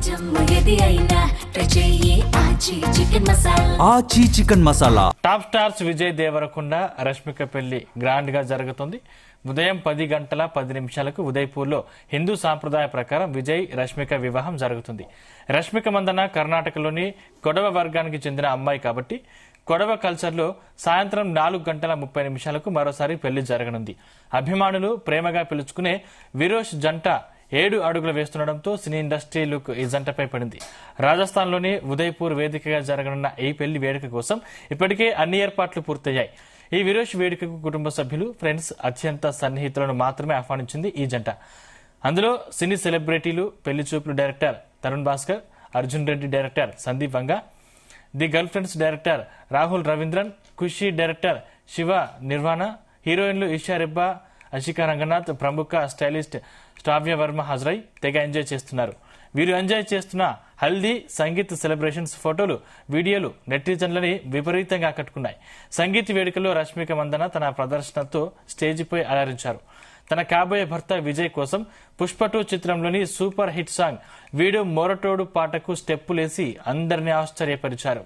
ఆచి chicken masala. Top stars Vijay Deverakonda Rashmika పెళ్లి grand గా జరుగుతుంది. ఉదయం 10 గంటల 10 నిమిషాలకు ఉదయపూర్లో హిందూ సాంప్రదాయ ప్రకారం విజయ్ రష్మిక వివాహం జరుగుతుంది. రష్మిక మందన కర్ణాటకలోని కొడవ వర్గానికి చెందిన అమ్మాయి కాబట్టి కొడవ కల్చర్లో సాయంత్రం 4 గంటల 30 నిమిషాలకు మరోసారి పెళ్లి జరగనుంది. అభిమానులు ప్రేమగా పిలుచుకునే విరోష్ జంట 7 అడుగులు వేస్తుండటంతో సినీ ఇండస్ట్రీ లుక్ ఈ జంటపై పడింది. రాజస్థాన్లోని ఉదయపూర్ వేదికగా జరగనున్న ఈ పెళ్లి వేడుక కోసం ఇప్పటికే అన్ని ఏర్పాట్లు పూర్తయ్యాయి. ఈ విరోష్ వేడుకకు కుటుంబ సభ్యులు, ఫ్రెండ్స్, అత్యంత సన్నిహితులను మాత్రమే ఆహ్వానించింది ఈ జంట. అందులో సినీ సెలబ్రిటీలు, Pelli Choopulu director Tarun Bhaskar, Arjun Reddy director Sandeep Vanga, the girlfriends director Rahul Ravindran, Kushi director Shiva Nirvana, హీరోయిన్లు ఇషా రెబ్బా, అషికా రంగనాథ్, ప్రముఖ స్టైలిస్ట్ శ్రావ్య వర్మ హాజరై తెగ ఎంజాయ్ చేస్తున్నారు. వీరు ఎంజాయ్ చేస్తున్న హల్దీ సంగీత్ సెలబ్రేషన్స్ ఫోటోలు, వీడియోలు నెటిజన్లని విపరీతంగా ఆకట్టుకున్నాయి. సంగీత్ వేడుకలో రష్మిక మందన తన ప్రదర్శనతో స్టేజిపై అలరించారు. తన కాబోయే భర్త విజయ్ కోసం పుష్ప 2 చిత్రంలోని సూపర్ హిట్ సాంగ్ వీడు మొరటోడు పాటకు స్టెప్పులేసి అందరినీ ఆశ్చర్యపరిచారు.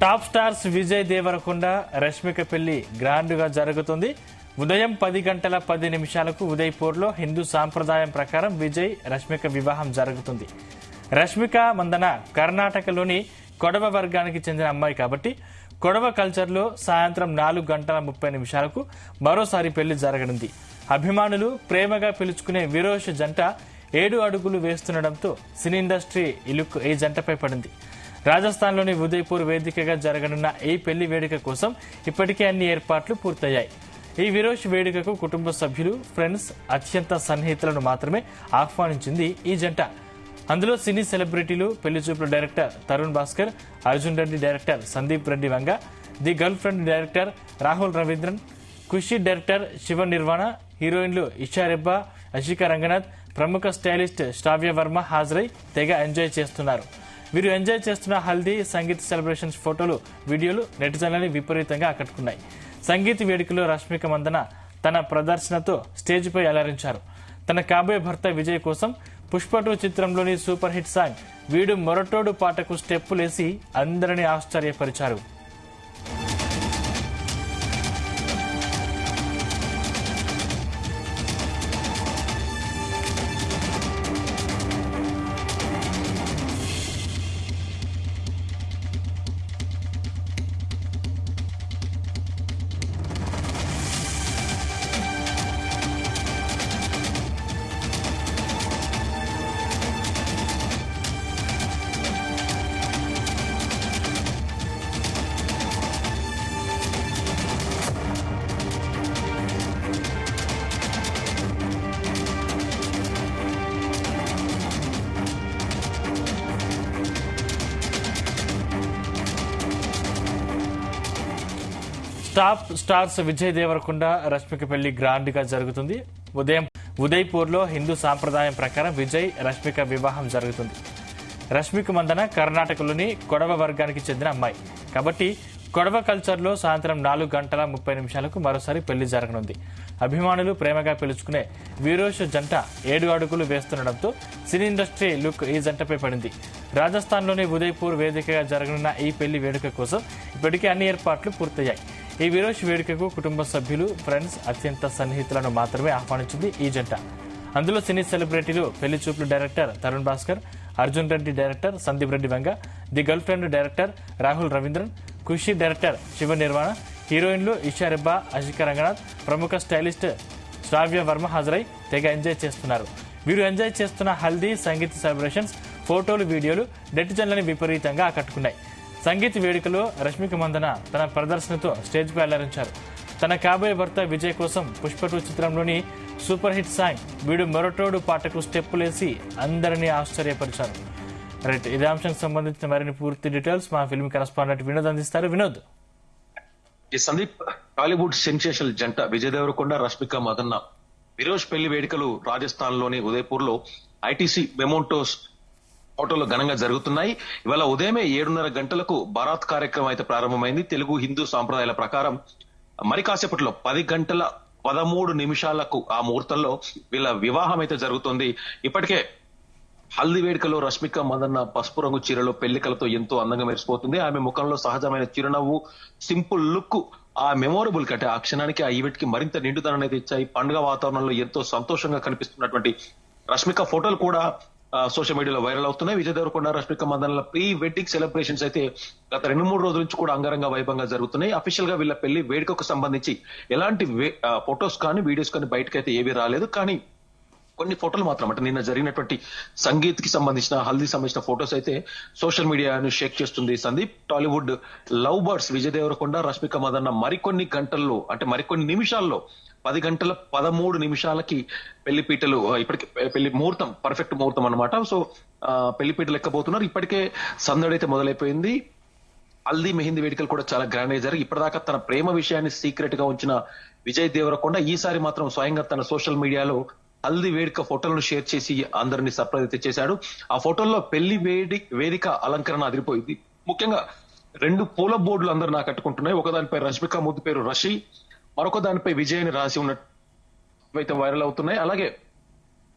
టాప్ స్టార్స్ విజయ్ దేవరకొండ రష్మిక పెళ్లి గ్రాండ్ గా జరుగుతుంది. ఉదయం 10 గంటల 10 నిమిషాలకు ఉదయపూర్లో హిందూ సాంప్రదాయం ప్రకారం విజయ్ రష్మిక వివాహం జరుగుతుంది. రష్మిక మందన కర్ణాటకలోని కొడవ వర్గానికి చెందిన అమ్మాయి కాబట్టి కొడవ కల్చర్లో సాయంత్రం 4 గంటల 30 నిమిషాలకు మరోసారి పెళ్లి జరగనుంది. అభిమానులు ప్రేమగా పిలుచుకునే విరోష్ జంట 7 అడుగులు వేస్తుండటంతో సినీ ఇండస్ట్రీ లుక్ ఈ జంటపై పడింది. రాజస్థాన్లోని ఉదయపూర్ వేదికగా జరగనున్న ఈ పెళ్లి వేడుక కోసం ఇప్పటికే అన్ని ఏర్పాట్లు పూర్తయ్యాయి. ఈ విరోష్ వేడుకకు కుటుంబ సభ్యులు, ఫ్రెండ్స్, అత్యంత సన్నిహితులను మాత్రమే ఆహ్వానించింది ఈ జంట. అందులో సినీ సెలబ్రిటీలు, పెళ్లి చూపుల director Tarun Bhaskar, Arjun Reddy director Sandeep Reddy Vanga, the girlfriend director Rahul Ravindran, Kushi director Shiva Nirvana, హీరోయిన్లు ఇషా రెబ్బా, అషికా రంగనాథ్, ప్రముఖ స్టైలిస్ట్ శ్రావ్య వర్మ హాజరై తెగ ఎంజాయ్ చేస్తున్నారు. వీరు ఎంజాయ్ చేస్తున్న హల్దీ సంగీత్ సెలబ్రేషన్స్ ఫోటోలు, వీడియోలు నెటిజన్లని విపరీతంగా ఆకట్టుకున్నాయి. సంగీత్ వేడుకలో రష్మిక మందన తన ప్రదర్శనతో స్టేజిపై అలరించారు. తన కాబోయే భర్త విజయ్ కోసం పుష్ప 2 చిత్రంలోని సూపర్ హిట్ సాంగ్ వీడు మొరటోడు పాటకు స్టెప్పులేసి అందరినీ ఆశ్చర్యపరిచారు. టాప్ స్టార్స్ విజయ్ దేవరకొండ రష్మిక పెళ్లి గ్రాండ్ గా జరుగుతుంది. ఉదయం ఉదయపూర్లో హిందూ సాంప్రదాయం ప్రకారం విజయ్ రష్మిక వివాహం జరుగుతుంది. రష్మిక మందన కర్ణాటకలోని కొడవ వర్గానికి చెందిన అమ్మాయి కాబట్టి కొడవ కల్చర్లో సాయంత్రం 4 గంటల 30 నిమిషాలకు మరోసారి పెళ్లి జరగనుంది. అభిమానులు ప్రేమగా పిలుచుకునే విరోష్ జంట 7 అడుగులు వేస్తుండటంతో సినీ ఇండస్ట్రీ లుక్ ఈ జంటపై పడింది. రాజస్థాన్లోని ఉదయపూర్ వేదికగా జరగనున్న ఈ పెళ్లి వేడుక కోసం ఇప్పటికే అన్ని ఏర్పాట్లు పూర్తయ్యాయి. ఈ విరోష్ వేడుకకు కుటుంబ సభ్యులు, ఫ్రెండ్స్, అత్యంత సన్నిహితులను మాత్రమే ఆహ్వానించింది ఈ జంట. అందులో సినీ సెలబ్రిటీలు, Pelli Choopulu director Tarun Bhaskar, Arjun Reddy director Sandeep Reddy Vanga, the girlfriend director Rahul Ravindran, Kushi director Shiva Nirvana, హీరోయిన్లు ఇషా రెబ్బా, అషికా రంగనాథ్, ప్రముఖ స్టైలిస్ట్ శ్రావ్య వర్మ హాజరై తెగ ఎంజాయ్ చేస్తున్నారు. వీరు ఎంజాయ్ చేస్తున్న హల్దీ సంగీత్ సెలబ్రేషన్స్ ఫోటోలు, వీడియోలు నెటిజన్లని విపరీతంగా ఆకట్టుకున్నాయి. సంగీత్ వేడుకలో రష్మిక మందన తన ప్రదర్శనతో స్టేజ్పై అలరించారు. తన కాబోయే భర్త విజయ్ కోసం పుష్ప 2 చిత్రంలోని సూపర్ హిట్ సాంగ్ వీడు మొరటోడు పాటకు స్టెప్పులేసి అందరినీ ఆశ్చర్యపరిచారు. రైట్, ఇదే అంశానికి సంబంధించిన మరిన్ని పూర్తి డీటెయిల్స్ మా ఫిల్మ్ కరెస్పాండెంట్ వినోద్ అందిస్తారు. వినోద్. సందీప్, టాలీవుడ్ సెన్సేషనల్ జంట విజయ్ దేవరకొండ, రష్మిక మందన్న విరోష్ పెళ్లి వేడుకలు రాజస్థాన్ లోని ఉదయపూర్ లో ఐటీసీ మెమోంటోస్ హోటల్లో ఘనంగా జరుగుతున్నాయి. ఇవాళ ఉదయమే 7:30 గంటలకు బారాత్ కార్యక్రమం అయితే ప్రారంభమైంది. తెలుగు హిందూ సాంప్రదాయాల ప్రకారం మరి కాసేపట్లో 10:13 ఆ ముహూర్తంలో వీళ్ళ వివాహం అయితే జరుగుతుంది. ఇప్పటికే హల్దీ వేడుకలో రష్మిక మందన్న పసుపు రంగు చీరలో పెళ్లికలతో ఎంతో అందంగా మెరిసిపోతుంది. ఆమె ముఖంలో సహజమైన చిరునవ్వు, సింపుల్ లుక్ ఆ మెమోరబుల్ కంటే ఆ క్షణానికి ఆ ఈవెంట్ కి మరింత నిండుదనాన్ని అయితే ఇచ్చాయి. పండుగ వాతావరణంలో ఎంతో సంతోషంగా కనిపిస్తున్నటువంటి రష్మిక ఫోటోలు కూడా సోషల్ మీడియాలో వైరల్ అవుతున్నాయి. విజయ్ దేవరకొండ రష్మిక మందనల ప్రీ వెడ్డింగ్ సెలబ్రేషన్స్ అయితే గత 2-3 రోజుల నుంచి కూడా అంగరంగ వైభవంగా జరుగుతున్నాయి. అఫీషియల్ గా వీళ్ళ పెళ్లి వేడుకకు సంబంధించి ఎలాంటి ఫొటోస్ కానీ వీడియోస్ కానీ బయటకైతే ఏవీ రాలేదు. కానీ కొన్ని ఫోటోలు మాత్రం అంటే నిన్న జరిగినటువంటి సంగీత్ కి సంబంధించిన హల్దీ సంబంధించిన ఫోటోస్ అయితే సోషల్ మీడియాను షేక్ చేస్తుంది. సందీప్, టాలీవుడ్ లవ్ బర్డ్స్ విజయ్ దేవరకొండ రష్మిక మందన్న మరికొన్ని గంటల్లో అంటే మరికొన్ని నిమిషాల్లో 10:13 పెళ్లిపీటలు ఇప్పటికే పెళ్లి ముహూర్తం పర్ఫెక్ట్ ముహూర్తం అన్నమాట. సో పెళ్లిపీటలు ఎక్కబోతున్నారు. ఇప్పటికే సందడి అయితే మొదలైపోయింది. హల్దీ మెహిందీ వేడుకలు కూడా చాలా గ్రాండ్ గా జరిగి ఇప్పటిదాకా తన ప్రేమ విషయాన్ని సీక్రెట్ గా ఉంచిన విజయ్ దేవరకొండ ఈసారి మాత్రం స్వయంగా తన సోషల్ మీడియాలో హల్దీ వేడుక ఫోటోలను షేర్ చేసి అందరినీ సర్ప్రైజ్ అయితే చేశాడు. ఆ ఫోటోల్లో పెళ్లి వేదిక అలంకరణ అదిరిపోయింది. ముఖ్యంగా 2 పూల బోర్డులు అందరూ నాకు కట్టుకుంటున్నాయి. ఒకదానిపై రష్మిక ముద్దు పేరు రషి, మరొక దానిపై విజయ్ అని రాసి ఉన్నట్టు అయితే వైరల్ అవుతున్నాయి. అలాగే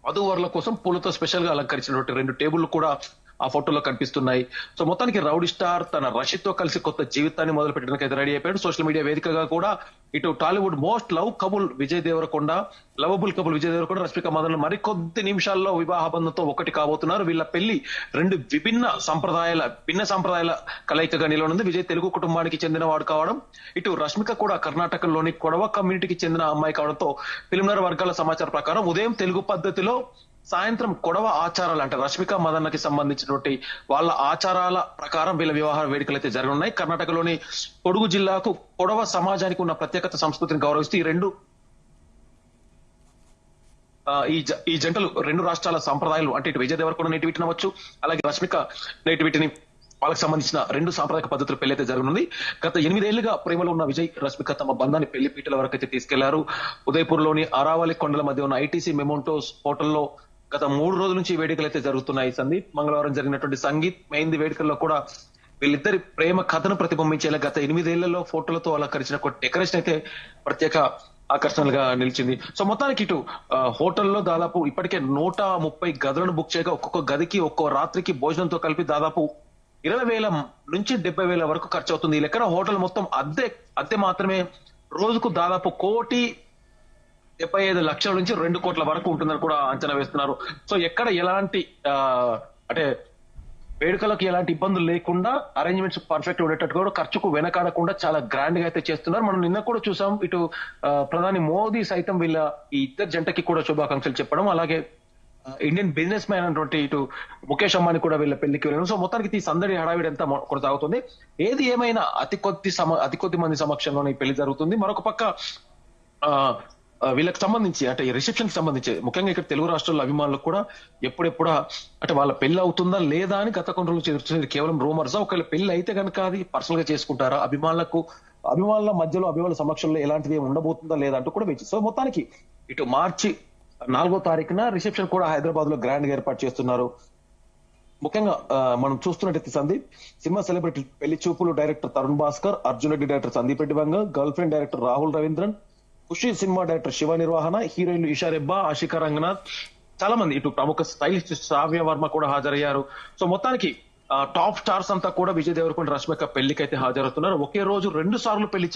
వధూవరుల కోసం పూలతో స్పెషల్ గా అలంకరించినటువంటి 2 టేబుళ్లు కూడా ఆ ఫోటోలో కనిపిస్తున్నాయి. సో మొత్తానికి రౌడీ స్టార్ తన రషితో కలిసి కొత్త జీవితాన్ని మొదలు పెట్టడానికి అయితే రెడీ అయిపోయాడు. సోషల్ మీడియా వేదికగా కూడా ఇటు Tollywood most lovable couple Vijay Deverakonda Rashmika Mandanna మరికొద్ది నిమిషాల్లో వివాహ బంధంతో ఒకటి కాబోతున్నారు. వీళ్ళ పెళ్లి 2 భిన్న సంప్రదాయాల కలయికగా నిలవనుంది. విజయ్ తెలుగు కుటుంబానికి చెందిన వాడు కావడం, ఇటు రష్మిక కూడా కర్ణాటకలోని కొడవ కమ్యూనిటీకి చెందిన అమ్మాయి కావడంతో ఫిల్మ్నగర్ వర్గాల సమాచారం ప్రకారం ఉదయం తెలుగు పద్ధతిలో, సాయంత్రం కొడవ ఆచారాలు అంటే రష్మిక మదన్నకి సంబంధించినటువంటి వాళ్ళ ఆచారాల ప్రకారం వీళ్ళ వివాహ వేడుకలు అయితే జరగనున్నాయి. కర్ణాటకలోని కొడుగు జిల్లాకు కొడవ సమాజానికి ఉన్న ప్రత్యేకత సంస్కృతిని గౌరవిస్తూ ఈ జంటలు 2 రాష్ట్రాల సంప్రదాయాలు అంటే ఇటు విజయ్ దేవరకొండ నేటివిటిని అవ్వచ్చు, అలాగే రష్మిక నేటివిటిని వాళ్ళకి సంబంధించిన 2 సాంప్రదాయక పద్ధతులు పెళ్లి అయితే జరగనుంది. గత 8 ఏళ్లుగా ప్రేమలో ఉన్న విజయ్ రష్మిక తమ బంధాన్ని పెళ్లి పీటల వరకు అయితే తీసుకెళ్లారు. ఉదయపూర్ లోని అరావళి కొండల మధ్య ఉన్న ఐటీసీ మెమోంటోస్ హోటల్లో గత 3 రోజుల నుంచి వేడుకలు అయితే జరుగుతున్నాయి. సందీప్, మంగళవారం జరిగినటువంటి సంగీత్ మెహిందీ వేడుకల్లో కూడా వీళ్ళిద్దరి ప్రేమ కథను ప్రతిబింబించేలా గత 8 ఏళ్లలో ఫోటోలతో అలంకరించిన డెకరేషన్ అయితే ప్రత్యేక ఆకర్షణలుగా నిలిచింది. సో మొత్తానికి ఇటు హోటల్లో దాదాపు ఇప్పటికే 130 గదులను బుక్ చేయగా ఒక్కొక్క గదికి ఒక్కో రాత్రికి భోజనంతో కలిపి దాదాపు 20,000 నుంచి 70,000 వరకు ఖర్చు అవుతుంది. ఈ లెక్కన హోటల్ మొత్తం అద్దె మాత్రమే రోజుకు దాదాపు 1,75,00,000 నుంచి 2 కోట్ల వరకు ఉంటుందని కూడా అంచనా వేస్తున్నారు. సో ఎక్కడ ఎలాంటి అంటే వేడుకలకు ఎలాంటి ఇబ్బందులు లేకుండా అరేంజ్మెంట్స్ పర్ఫెక్ట్ ఉండేటట్టు కూడా ఖర్చుకు వెనకాడకుండా చాలా గ్రాండ్ గా అయితే చేస్తున్నారు. మనం నిన్న కూడా చూసాం, ఇటు ప్రధాని మోదీ సైతం వీళ్ళ ఈ ఇద్దరు జంటకి కూడా శుభాకాంక్షలు చెప్పడం, అలాగే ఇండియన్ బిజినెస్ మ్యాన్ అన్నటువంటి ఇటు ముఖేష్ అంబానీ కూడా వీళ్ళ పెళ్లికి వెళ్ళారు. సో మొత్తానికి ఈ సందడి హడావిడి అంతా కొనసాగుతుంది. ఏది ఏమైనా అతి కొద్ది మంది సమక్షంలోనే ఈ పెళ్లి జరుగుతుంది. మరొక పక్క వీళ్ళకి సంబంధించి అంటే ఈ రిసెప్షన్ కి సంబంధించి ముఖ్యంగా ఇక్కడ తెలుగు రాష్ట్రాల అభిమానులకు కూడా ఎప్పుడెప్పుడా అంటే వాళ్ళ పెళ్లి అవుతుందా లేదా అని గత కొన్ని రోజులు చెప్తున్నది కేవలం రూమర్స్. ఒకవేళ పెళ్లి అయితే కనుక అది పర్సనల్ గా చేసుకుంటారా, అభిమానుల మధ్యలో అభిమానుల సమక్షంలో ఎలాంటిది ఉండబోతుందా లేదా అంటూ కూడా వేచి. సో మొత్తానికి ఇటు మార్చి 4వ తారీఖున రిసెప్షన్ కూడా హైదరాబాద్ లో గ్రాండ్ గా ఏర్పాటు చేస్తున్నారు. ముఖ్యంగా మనం చూస్తున్నట్టయితే Sandeep, cinema celebrity Pelli Choopulu director Tarun Bhaskar, Arjun Reddy director Sandeep Reddy Vanga, girlfriend director Rahul Ravindran, Kushi సినిమా డైరెక్టర్ శివ నిర్వహణ, హీరోయిన్లు ఇషా రెబ్బా, ఆషికా రంగనాథ్, చాలా మంది ఇటు ప్రముఖ స్టైలిస్ట్ శ్రావ్య వర్మ కూడా హాజరయ్యారు. సో మొత్తానికి టాప్ స్టార్స్ అంతా కూడా విజయ్ దేవరకొండ రష్మిక పెళ్లికి అయితే హాజరవుతున్నారు. ఒకే రోజు 2 సార్లు పెళ్లి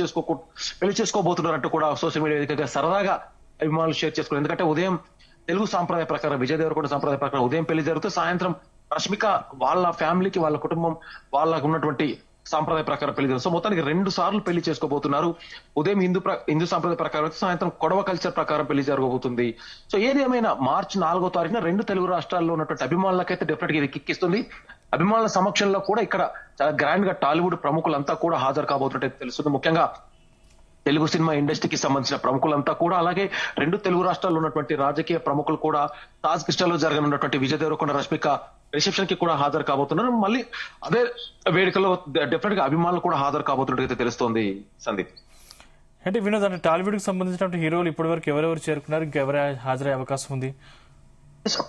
చేసుకోబోతున్నారు అంటూ కూడా సోషల్ మీడియా వేదికగా సరదాగా అభిమానులు షేర్ చేసుకున్నారు. ఎందుకంటే ఉదయం తెలుగు సాంప్రదాయ ప్రకారం విజయ్ దేవరకొండ సాంప్రదాయ ప్రకారం ఉదయం పెళ్లి జరుగుతూ సాయంత్రం రష్మిక వాళ్ళ ఫ్యామిలీకి వాళ్ళ కుటుంబం వాళ్ళకు ఉన్నటువంటి సాంప్రదాయ ప్రకారం పెళ్లి జరుగుతుంది. సో మొత్తానికి 2 సార్లు పెళ్లి చేసుకోబోతున్నారు. ఉదయం హిందూ సాంప్రదాయ ప్రకారం సాయంత్రం కొడవ కల్చర్ ప్రకారం పెళ్లి జరగబోతుంది. సో ఏది ఏమైనా మార్చి 4వ తారీఖున 2 తెలుగు రాష్ట్రాల్లో ఉన్నటువంటి అభిమానులకైతే డెఫినెట్ గా ఇది కిక్కిస్తుంది. అభిమానుల సమక్షంలో కూడా ఇక్కడ చాలా గ్రాండ్ గా టాలీవుడ్ ప్రముఖులంతా కూడా హాజరు కాబోతున్నట్టు తెలుస్తుంది. ముఖ్యంగా తెలుగు సినిమా ఇండస్ట్రీకి సంబంధించిన ప్రముఖులంతా కూడా, అలాగే 2 తెలుగు రాష్ట్రాల్లో ఉన్నటువంటి రాజకీయ ప్రముఖులు కూడా తాజ్ కృష్ణలో జరగనున్నటువంటి విజయ్ దేవరకొండ రష్మిక రిసెప్షన్ కి కూడా హాజరు కాబోతున్నారు. మళ్ళీ అదే వేడుకలో డెఫినెట్ గా అభిమానులు కూడా హాజరు కాబోతున్నట్టు తెలుస్తోంది. సందీప్, అంటే వినోద్, అంటే టాలీవుడ్ కి సంబంధించిన హీరోలు ఇప్పటి వరకు ఎవరెవరు చేరుకున్నారు, ఇంకెవరు హాజరయ్యే అవకాశం ఉంది?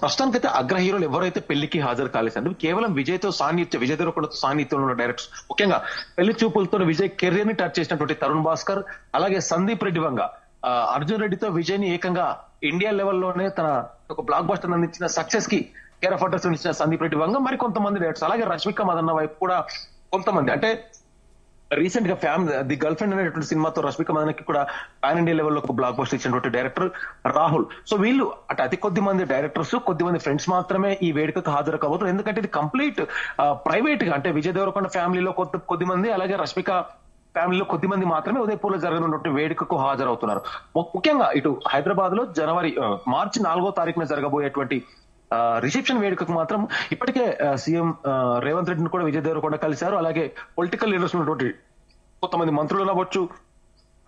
ప్రస్తుతానికైతే అగ్ర హీరోలు ఎవరైతే పెళ్లికి హాజరు కాలేదు కేవలం విజయ్ దేవరకొండతో సాన్నిధ్యంలో ఉన్న డైరెక్టర్స్, ముఖ్యంగా పెళ్లి చూపులతో విజయ్ కెరీర్ ని టచ్ చేసినటువంటి తరుణ్ భాస్కర్, అలాగే సందీప్ రెడ్డి వంగ, అర్జున్ రెడ్డితో విజయ్ ని ఏకంగా ఇండియా లెవెల్లోనే తన ఒక బ్లాక్ బస్టర్ అందించిన సక్సెస్ కి కేర్ ఆఫ్ అడ్రస్ ఇచ్చిన సందీప్ రెడ్డి వంగ మరి కొంతమంది డైరెక్టర్స్, అలాగే రష్మిక మదన్న వైపు కూడా కొంతమంది, అంటే రీసెంట్ గా ది గర్ల్ ఫ్రెండ్ అనేటువంటి సినిమాతో రష్మిక మదనకి కూడా పాన్ ఇండియా లెవెల్లో ఒక బ్లాక్ బస్టర్ ఇచ్చినటువంటి డైరెక్టర్ రాహుల్. సో వీళ్ళు అతి కొద్ది మంది డైరెక్టర్స్, కొద్ది మంది ఫ్రెండ్స్ మాత్రమే ఈ వేడుకకు హాజరు కాబోతున్నారు. ఎందుకంటే ఇది కంప్లీట్ ప్రైవేట్ గా, అంటే విజయ్ దేవరకొండ ఫ్యామిలీలో కొద్ది మంది, అలాగే రష్మిక ఫ్యామిలీలో కొద్ది మంది మాత్రమే ఉదయపూర్లో జరగనున్నటువంటి వేడుకకు హాజరవుతున్నారు. ముఖ్యంగా ఇటు హైదరాబాద్ లో మార్చి 4వ తారీఖున జరగబోయేటువంటి రిసెప్షన్ వేడుకకు మాత్రం ఇప్పటికే సీఎం రేవంత్ రెడ్డిని కూడా విజయ్ దేవరకొండ కలిశారు. అలాగే పొలిటికల్ లీడర్స్ ఉన్నటువంటి కొంతమంది మంత్రులు అవ్వచ్చు,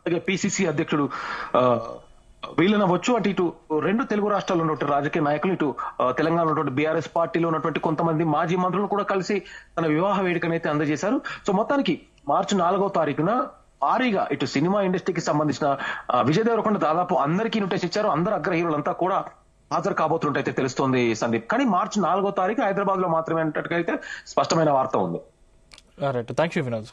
అలాగే పిసిసి అధ్యక్షుడు వీళ్ళనవచ్చు, అటు ఇటు రెండు తెలుగు రాష్ట్రాల్లో ఉన్నటువంటి రాజకీయ నాయకులు, ఇటు తెలంగాణ ఉన్నటువంటి బీఆర్ఎస్ పార్టీలో ఉన్నటువంటి కొంతమంది మాజీ మంత్రులు కూడా కలిసి తన వివాహ వేడుకనైతే అందజేశారు. సో మొత్తానికి మార్చి 4వ తారీఖున భారీగా ఇటు సినిమా ఇండస్ట్రీకి సంబంధించిన విజయ్ దేవరకొండ దాదాపు అందరికీ ఇన్విటేషన్ ఇచ్చారు. అందరు అగ్ర హీరోలంతా కూడా హాజరు కాబోతున్నట్టయితే తెలుస్తోంది సందీప్. కానీ మార్చి 4వ తారీఖు హైదరాబాద్ లో మాత్రమే అన్నట్టుగా అయితే స్పష్టమైన వార్త ఉంది. Right, thank you Vinod.